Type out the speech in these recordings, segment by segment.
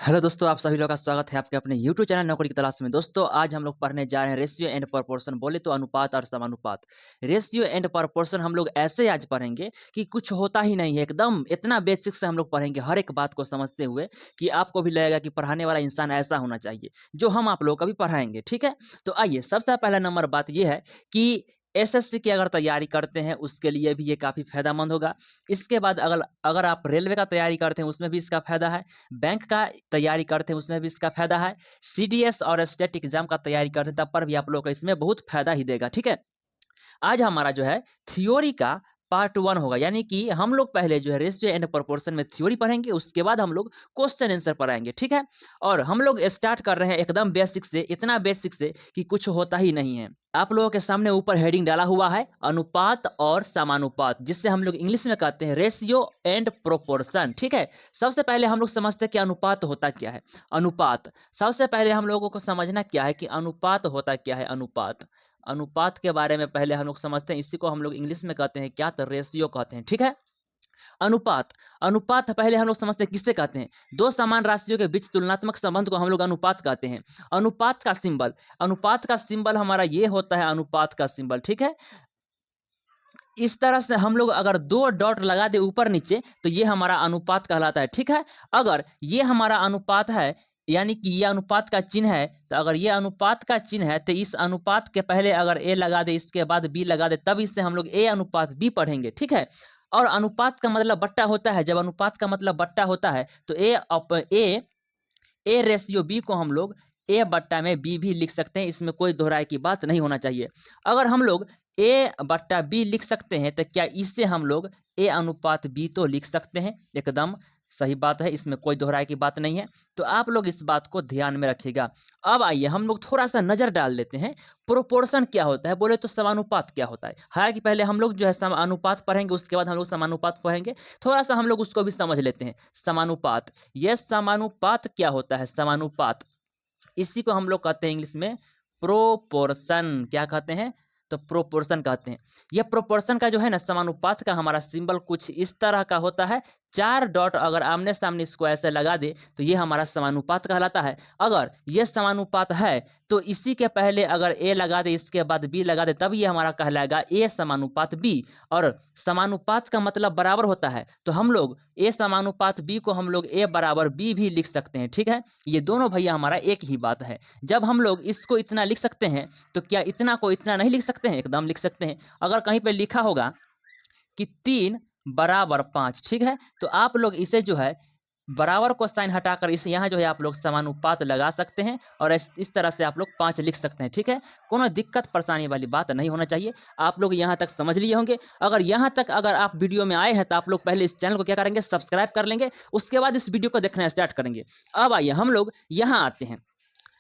Hello दोस्तों, आप सभी लोगों का स्वागत है आपके अपने यूट्यूब चैनल नौकरी की तलाश में। दोस्तों, आज हम लोग पढ़ने जा रहे हैं रेशियो एंड प्रोपोर्शन, बोले तो अनुपात और समानुपात। रेशियो एंड प्रोपोर्शन हम लोग ऐसे आज पढ़ेंगे कि कुछ होता ही नहीं है, एकदम इतना बेसिक से हम लोग पढ़ेंगे हर एक बात को समझते हुए कि आपको भी लगेगा कि पढ़ाने वाला इंसान ऐसा होना चाहिए, जो हम आप लोगों का भी पढ़ाएंगे। ठीक है, तो आइए, सबसे पहला नंबर बात यह है कि एसएससी की अगर तैयारी करते हैं उसके लिए भी ये काफ़ी फायदेमंद होगा। इसके बाद अगर अगर आप रेलवे का तैयारी करते हैं उसमें भी इसका फायदा है। बैंक का तैयारी करते हैं उसमें भी इसका फायदा है। सीडीएस और स्टेट एग्जाम का तैयारी करते हैं तब पर भी आप लोग को इसमें बहुत फायदा ही देगा। ठीक है, आज हमारा जो है थ्योरी का पार्ट 1 होगा, यानी कि हम लोग पहले जो है रेशियो एंड प्रोपोर्शन में थ्योरी पढ़ेंगे, उसके बाद हम लोग क्वेश्चन आंसर पढ़ाएंगे। ठीक है, और हम लोग स्टार्ट कर रहे हैं एकदम बेसिक से, इतना बेसिक से कि कुछ होता ही नहीं है। आप लोगों के सामने ऊपर हेडिंग डाला हुआ है अनुपात और समानुपात, जिससे हम लोग इंग्लिश में कहते हैं रेशियो एंड प्रोपोर्शन। ठीक है, सबसे पहले हम लोग समझते हैं कि अनुपात होता क्या है। अनुपात, सबसे पहले हम लोगों को समझना क्या है कि अनुपात होता क्या है। अनुपात अनुपात के बारे में पहले हम लोग समझते हैं, इसी को हम लोग इंग्लिश में कहते हैं क्या, तो रेशियो कहते हैं। ठीक है, अनुपात अनुपात पहले हम लोग समझते हैं किससे कहते हैं। दो समान राशियों के बीच तुलनात्मक संबंध को हम लोग अनुपात कहते हैं। अनुपात का सिंबल हमारा ये होता है, अनुपात का सिंबल। ठीक है, इस तरह से हम लोग अगर दो डॉट लगा दे ऊपर नीचे तो ये हमारा अनुपात कहलाता है। ठीक है, अगर ये हमारा अनुपात है, यानी कि ये अनुपात का चिन्ह है, तो अगर ये अनुपात का चिन्ह है तो इस अनुपात के पहले अगर ए लगा दे, इसके बाद बी लगा दे, तब इससे हम लोग ए अनुपात बी पढ़ेंगे। ठीक है, और अनुपात का मतलब बट्टा होता है। जब अनुपात का मतलब बट्टा होता है तो ए रेशियो बी को हम लोग ए बट्टा में बी भी लिख सकते हैं, इसमें कोई दोहराए की बात नहीं होना चाहिए। अगर हम लोग ए बट्टा बी लिख सकते हैं तो क्या इससे हम लोग ए अनुपात बी तो लिख सकते हैं, एकदम सही बात है, इसमें कोई दोहराए की बात नहीं है। तो आप लोग इस बात को ध्यान में रखिएगा। अब आइए हम लोग थोड़ा सा नजर डाल लेते हैं प्रोपोर्शन क्या होता है, बोले तो समानुपात क्या होता है। हालांकि पहले हम लोग जो है समानुपात पढ़ेंगे, उसके बाद हम लोग समानुपात पढ़ेंगे। थोड़ा सा हम लोग उसको भी समझ लेते हैं। समानुपात, यह समानुपात क्या होता है। समानुपात, इसी को हम लोग कहते हैं इंग्लिश में प्रोपोर्शन। क्या कहते हैं, तो प्रोपोर्शन कहते हैं। यह प्रोपोर्शन का जो है ना, समानुपात का हमारा सिंबल कुछ इस तरह का होता है। चार डॉट अगर आमने सामने इसको ऐसे लगा दे तो ये हमारा समानुपात कहलाता है। अगर ये समानुपात है तो इसी के पहले अगर ए लगा दे, इसके बाद बी लगा दे, तब ये हमारा कहलाएगा ए समानुपात बी। और समानुपात का मतलब बराबर होता है, तो हम लोग ए समानुपात बी को हम लोग ए बराबर बी भी लिख सकते हैं। ठीक है, ये दोनों भैया हमारा एक ही बात है। जब हम लोग इसको इतना लिख सकते हैं तो क्या इतना को इतना नहीं लिख सकते हैं, एकदम लिख सकते हैं। अगर कहीं पे लिखा होगा कि 3 बराबर 5, ठीक है, तो आप लोग इसे जो है बराबर को साइन हटाकर इसे यहाँ जो है आप लोग समानुपात लगा सकते हैं और इस तरह से आप लोग 5 लिख सकते हैं। ठीक है, कोनो दिक्कत परेशानी वाली बात नहीं होना चाहिए। आप लोग यहाँ तक समझ लिए होंगे। अगर यहाँ तक अगर आप वीडियो में आए हैं तो आप लोग पहले इस चैनल को क्या करेंगे, सब्सक्राइब कर लेंगे, उसके बाद इस वीडियो को देखना स्टार्ट करेंगे। अब आइए हम लोग यहाँ आते हैं।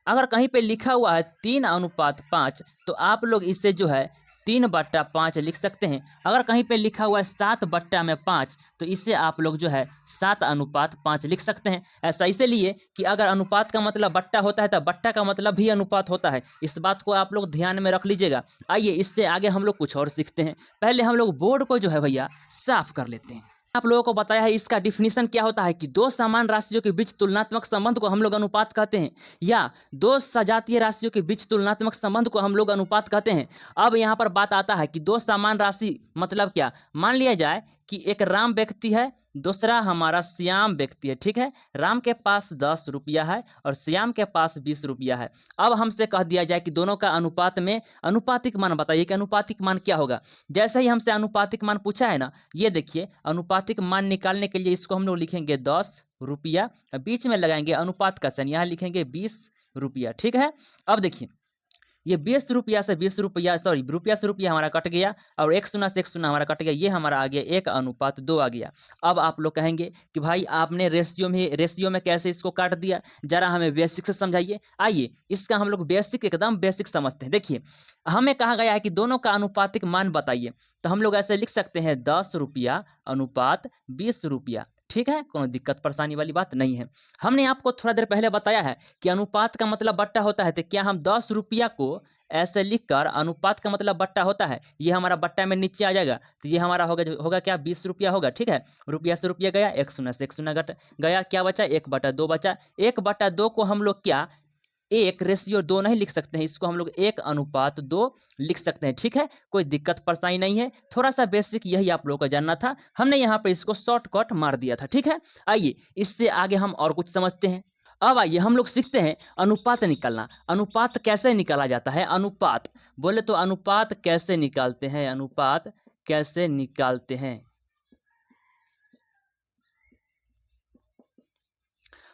अगर कहीं पे लिखा हुआ है 3:5, तो आप लोग इसे जो है 3/5 लिख सकते हैं। अगर कहीं पे लिखा हुआ है 7/5, तो इसे आप लोग जो है 7:5 लिख सकते हैं। ऐसा इसलिए कि अगर अनुपात का मतलब बट्टा होता है तो बट्टा का मतलब भी अनुपात होता है। इस बात को आप लोग ध्यान में रख लीजिएगा। आइए इससे आगे हम लोग कुछ और सीखते हैं। पहले हम लोग बोर्ड को जो है भैया साफ कर लेते हैं। आप लोगों को बताया है इसका डिफिनीशन क्या होता है कि दो समान राशियों के बीच तुलनात्मक संबंध को हम लोग अनुपात कहते हैं, या दो सजातीय राशियों के बीच तुलनात्मक संबंध को हम लोग अनुपात कहते हैं। अब यहाँ पर बात आता है कि दो समान राशि मतलब क्या। मान लिया जाए कि एक राम व्यक्ति है, दूसरा हमारा श्याम व्यक्ति है। ठीक है, राम के पास 10 रुपया है और श्याम के पास 20 रुपया है। अब हमसे कह दिया जाए कि दोनों का अनुपात में अनुपातिक मान बताइए कि अनुपातिक मान क्या होगा। जैसे ही हमसे अनुपातिक मान पूछा है ना, ये देखिए अनुपातिक मान निकालने के लिए इसको हम लोग लिखेंगे 10 रुपया, बीच में लगाएंगे अनुपात का साइन, यहाँ लिखेंगे 20 रुपया। ठीक है, अब देखिए ये 20 रुपया से 20 रुपया, सॉरी रुपया से रुपया हमारा कट गया और 1 शून्य से 1 शून्य हमारा कट गया, ये हमारा आ गया 1:2 आ गया। अब आप लोग कहेंगे कि भाई आपने रेशियो में कैसे इसको काट दिया, जरा हमें बेसिक से समझाइए। आइए इसका हम लोग बेसिक एकदम बेसिक समझते हैं। देखिए हमें कहा गया है कि दोनों का अनुपातिक मान बताइए, तो हम लोग ऐसे लिख सकते हैं 10 रुपया अनुपात 20 रुपया। ठीक है, कोई दिक्कत परेशानी वाली बात नहीं है। हमने आपको थोड़ा देर पहले बताया है कि अनुपात का मतलब बट्टा होता है, तो क्या हम 10 रुपया को ऐसे लिखकर, अनुपात का मतलब बट्टा होता है, ये हमारा बट्टा में नीचे आ जाएगा, तो ये हमारा होगा क्या, 20 रुपया होगा। ठीक है, रुपया से रुपया गया, एक शून्य से एक शून्य घट गया, क्या बचा, 1/2 बचा। 1/2 को हम लोग क्या, 1:2 नहीं लिख सकते हैं, इसको हम लोग 1:2 लिख सकते हैं। ठीक है, कोई दिक्कत परेशानी नहीं है, थोड़ा सा बेसिक यही आप लोगों को जानना था, हमने यहाँ पे इसको शॉर्टकट मार दिया था। ठीक है, आइए इससे आगे हम और कुछ समझते हैं। अब आइए हम लोग सीखते हैं अनुपात निकालना। अनुपात कैसे निकाला जाता है, अनुपात बोले तो अनुपात कैसे निकालते हैं, अनुपात कैसे निकालते हैं।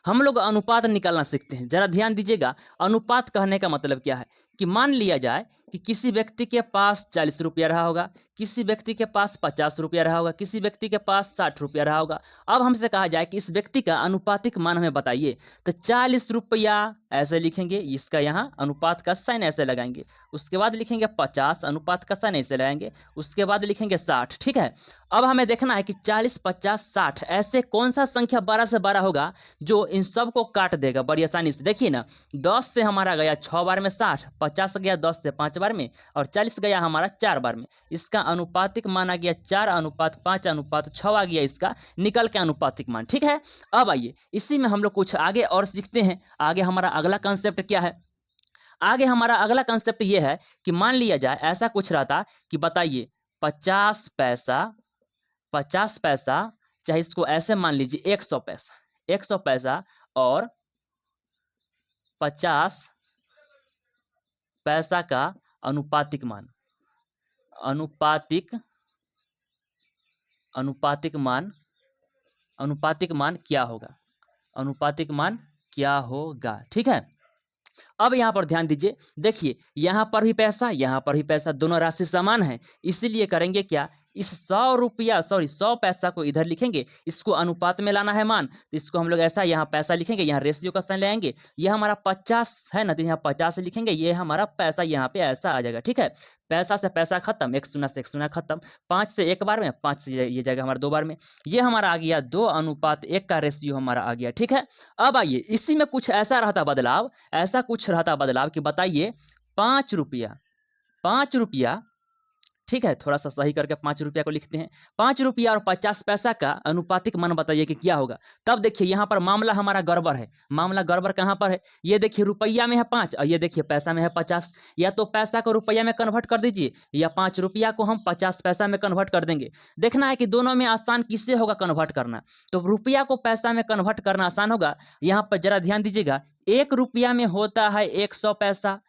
हम लोग अनुपात निकालना सीखते हैं, जरा ध्यान दीजिएगा। अनुपात कहने का मतलब क्या है कि मान लिया जाए कि किसी व्यक्ति के पास 40 रुपया रहा होगा, किसी व्यक्ति के पास 50 रुपया रहा होगा, किसी व्यक्ति के पास 60 रुपया रहा होगा। अब हमसे कहा जाए कि इस व्यक्ति का अनुपातिक मान हमें बताइए, तो 40 रुपया ऐसे लिखेंगे, इसका यहाँ अनुपात का साइन ऐसे लगाएंगे, उसके बाद लिखेंगे 50, अनुपात का साइन ऐसे लगाएंगे, उसके बाद लिखेंगे 60। ठीक है, अब हमें देखना है कि 40, 50, 60 ऐसे कौन सा संख्या 12 से 12 होगा जो इन सबको काट देगा बड़ी आसानी से। देखिए ना, 10 से हमारा गया 6 बार में 60, 50 गया 10 से 5 बार में, और 40 गया हमारा 4 बार में। इसका अनुपातिक मान आ गया 4:5:6 आ गया इसका निकल के अनुपातिक मान। ठीक है, अब आइए इसी में हम लोग कुछ आगे और सीखते हैं। आगे हमारा अगला कंसेप्ट क्या है, आगे हमारा अगला कंसेप्ट ये है कि मान लिया जाए ऐसा कुछ रहता कि बताइए 50 पैसा, 50 पैसा, चाहे इसको ऐसे मान लीजिए 100 पैसा, 100 पैसा और 50 पैसा का अनुपातिक मान, अनुपातिक मान, अनुपातिक मान क्या होगा, अनुपातिक मान क्या होगा। ठीक है, अब यहाँ पर ध्यान दीजिए, देखिए यहाँ पर भी पैसा, यहाँ पर भी पैसा, दोनों राशि समान है, इसीलिए करेंगे क्या, इस 100 रुपया 100 पैसा को इधर लिखेंगे, इसको अनुपात में लाना है मान, तो इसको हम लोग ऐसा यहाँ पैसा लिखेंगे, यहाँ रेशियो का साइन लेंगे, ये हमारा 50 है ना, तो यहाँ 50 लिखेंगे, ये हमारा पैसा यहाँ पे ऐसा आ जाएगा। ठीक है, पैसा से पैसा खत्म, एक शून्य से एक शून्य खत्म, 5 से 1 बार में, 5 से ये जाएगा हमारा 2 बार में, ये हमारा आ गया 2:1 का रेशियो हमारा आ गया। ठीक है, अब आइए इसी में कुछ ऐसा रहता बदलाव, ऐसा कुछ रहता बदलाव कि बताइए 5 रुपया, 5 रुपया, ठीक है, थोड़ा सा सही करके 5 रुपया को लिखते हैं, 5 रुपया और 50 पैसा का अनुपातिक मान बताइए कि क्या होगा। तब देखिए यहाँ पर मामला हमारा गड़बड़ है, मामला गड़बड़ कहाँ पर है, ये देखिए रुपया में है 5 और ये देखिए पैसा में है 50, या तो पैसा को रुपया में कन्वर्ट कर दीजिए या 5 रुपया को हम 50 पैसा में कन्वर्ट कर देंगे। देखना है कि दोनों में आसान किससे होगा कन्वर्ट करना, तो रुपया को पैसा में कन्वर्ट करना आसान होगा। यहाँ पर जरा ध्यान दीजिएगा, 1 रुपया में होता है 100 पैसा,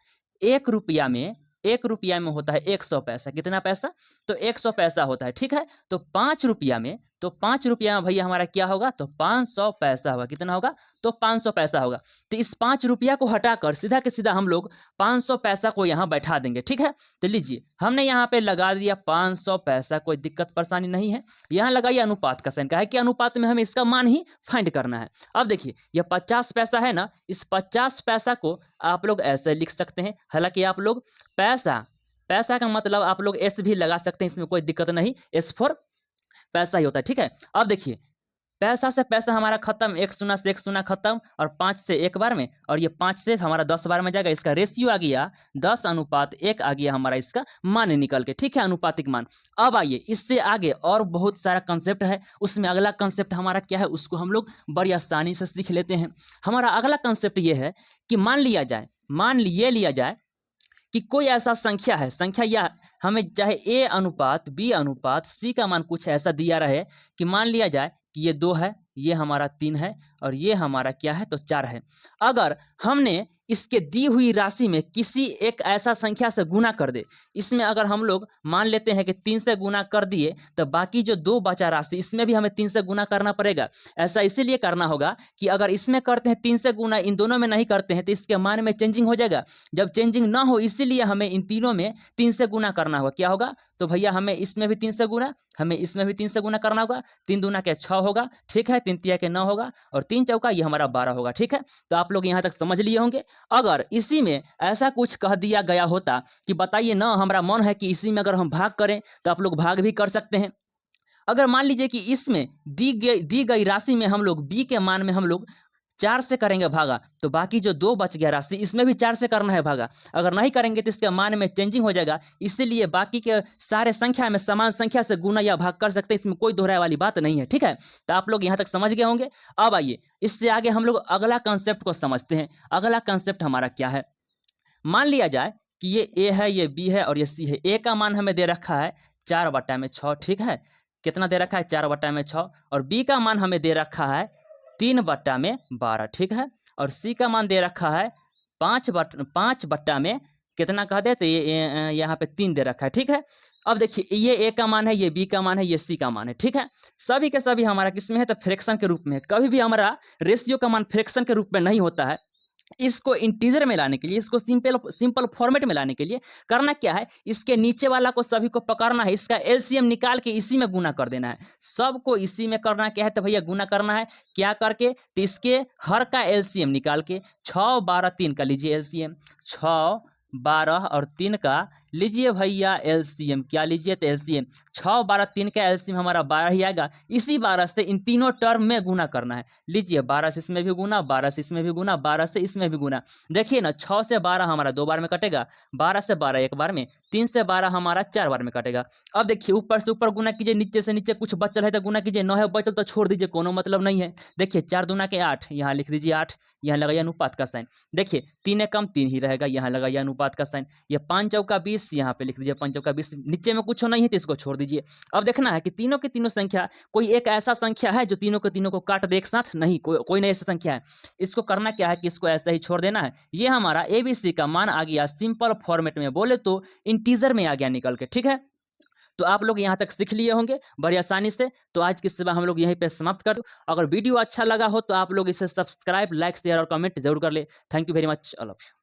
1 रुपया में, 1 रुपया में होता है 100 पैसा, कितना पैसा, तो 100 पैसा होता है। ठीक है, तो 5 रुपया में, तो 5 रुपया में भैया हमारा क्या होगा, तो 500 पैसा होगा, कितना होगा, तो 500 पैसा होगा। तो इस 5 रुपया को हटाकर सीधा के सीधा हम लोग 500 पैसा को यहाँ बैठा देंगे। ठीक है, तो लीजिए हमने यहाँ पे लगा दिया 500 पैसा, कोई दिक्कत परेशानी नहीं है। यहाँ लगाइए अनुपात का साइन, का है कि अनुपात में हमें इसका मान ही फाइंड करना है। अब देखिए यह 50 पैसा है ना, इस 50 पैसा को आप लोग ऐसे लिख सकते हैं, हालांकि आप लोग पैसा, पैसा का मतलब आप लोग एस भी लगा सकते हैं, इसमें कोई दिक्कत नहीं, एस फॉर पैसा ही होता है। ठीक है, अब देखिए पैसा से पैसा हमारा खत्म, 1 शून्य से 1 शून्य खत्म, और 5 से 1 बार में, और ये 5 से हमारा 10 बार में जाएगा, इसका रेशियो आ गया 10:1 आ गया हमारा इसका मान निकल के। ठीक है, अनुपातिक मान। अब आइए इससे आगे और बहुत सारा कंसेप्ट है, उसमें अगला कंसेप्ट हमारा क्या है उसको हम लोग बड़ी आसानी से सीख लेते हैं। हमारा अगला कंसेप्ट ये है कि मान लिया जाए, मान लिए लिया जाए कि कोई ऐसा संख्या है, संख्या या हमें चाहे ए अनुपात बी अनुपात सी का मान कुछ ऐसा दिया रहे कि मान लिया जाए कि ये 2 है, ये हमारा 3 है और ये हमारा क्या है, तो 4 है। अगर हमने इसके दी हुई राशि में किसी एक ऐसा संख्या से गुना कर दे, इसमें अगर हम लोग मान लेते हैं कि 3 से गुना कर दिए, तो बाकी जो 2 बचा राशि इसमें भी हमें 3 से गुना करना पड़ेगा। ऐसा इसीलिए करना होगा कि अगर इसमें करते हैं 3 से गुना, इन दोनों में नहीं करते हैं, तो इसके मान में चेंजिंग हो जाएगा। जब चेंजिंग ना हो इसीलिए हमें इन तीनों में 3 से गुना करना होगा। क्या होगा, तो भैया हमें इसमें भी 3 से गुना, हमें इसमें भी 3 से गुना करना होगा। 3 दूना के 6 होगा, ठीक है, 3 तिया के 9 होगा, और 3 चौका ये हमारा 12 होगा। ठीक है, तो आप लोग यहाँ तक समझ लिए होंगे। अगर इसी में ऐसा कुछ कह दिया गया होता कि बताइए ना, हमारा मन है कि इसी में अगर हम भाग करें, तो आप लोग भाग भी कर सकते हैं। अगर मान लीजिए कि इसमें दी गई राशि में हम लोग बी के मान में हम लोग 4 से करेंगे भागा तो बाकी जो 2 बच गया राशि इसमें भी 4 से करना है भागा। अगर नहीं करेंगे तो इसके मान में चेंजिंग हो जाएगा, इसीलिए बाकी के सारे संख्या में समान संख्या से गुना या भाग कर सकते हैं, इसमें कोई दोहराए वाली बात नहीं है। ठीक है, तो आप लोग यहाँ तक समझ गए होंगे। अब आइए इससे आगे हम लोग अगला कंसेप्ट को समझते हैं। अगला कंसेप्ट हमारा क्या है, मान लिया जाए कि ये ए है, ये बी है और ये सी है। ए का मान हमें दे रखा है 4/6, ठीक है, कितना दे रखा है 4/6, और बी का मान हमें दे रखा है 3/12, ठीक है, और सी का मान दे रखा है 5/5 में कितना कहते हैं, तो ये यहाँ पे 3 दे रखा है। ठीक है, अब देखिए ये ए का मान है, ये बी का मान है, ये सी का मान है। ठीक है, सभी के सभी हमारा किस में है, तो फ्रैक्शन के रूप में है। कभी भी हमारा रेशियो का मान फ्रैक्शन के रूप में नहीं होता है। इसको इंटीजर में लाने के लिए, इसको सिंपल फॉर्मेट में लाने के लिए करना क्या है, इसके नीचे वाला को सभी को पकड़ना है, इसका एलसीएम निकाल के इसी में गुना कर देना है। सबको इसी में करना क्या है, तो भैया गुना करना है क्या करके, तो इसके हर का एलसीएम निकाल के 6, 12, 3 का लीजिए एलसीएम, 6, 12 और 3 का लीजिए भैया एलसीएम, क्या लीजिए, तो एलसीएम 6, 12, 3 का एलसीएम हमारा 12 ही आएगा। इसी 12 से इन तीनों टर्म में गुना करना है। लीजिए 12 से इसमें भी गुना, 12 से इसमें भी गुना, 12 से इसमें भी गुना। देखिए ना 6 से 12 हमारा 2 बार में कटेगा, 12 से 12 एक बार में, 3 से 12 हमारा 4 बार में कटेगा। अब देखिए ऊपर से ऊपर गुना कीजिए, नीचे से नीचे कुछ बचल है तो गुना कीजिए, 9 है बचल तो छोड़ दीजिए, कोनो मतलब नहीं है। देखिए 4 दूना के 8, यहाँ लिख दीजिए 8, यहाँ लगाइए अनुपात का साइन। देखिए 3 कम 3 ही रहेगा, यहाँ लगाइए अनुपात का साइन। ये 5 चौका 20, यहाँ पे लिख दीजिए 5 चौका 20, नीचे में कुछ नहीं है तो इसको छोड़ दीजिए। अब देखना है कि तीनों की तीनों संख्या कोई एक ऐसा संख्या है जो तीनों के तीनों को काट दे एक साथ, नहीं, कोई नहीं ऐसा संख्या है। इसको करना क्या है कि इसको ऐसा ही छोड़ देना है। ये हमारा एबीसी का मान आ गया सिंपल फॉर्मेट में, बोले तो इंटीजर में आ गया निकल के। ठीक है, तो आप लोग यहाँ तक सीख लिए होंगे बड़ी आसानी से। तो आज की सेवा हम लोग यहीं पे समाप्त कर दो। अगर वीडियो अच्छा लगा हो तो आप लोग इसे सब्सक्राइब, लाइक, शेयर और कमेंट जरूर कर ले। Thank you very much all of you.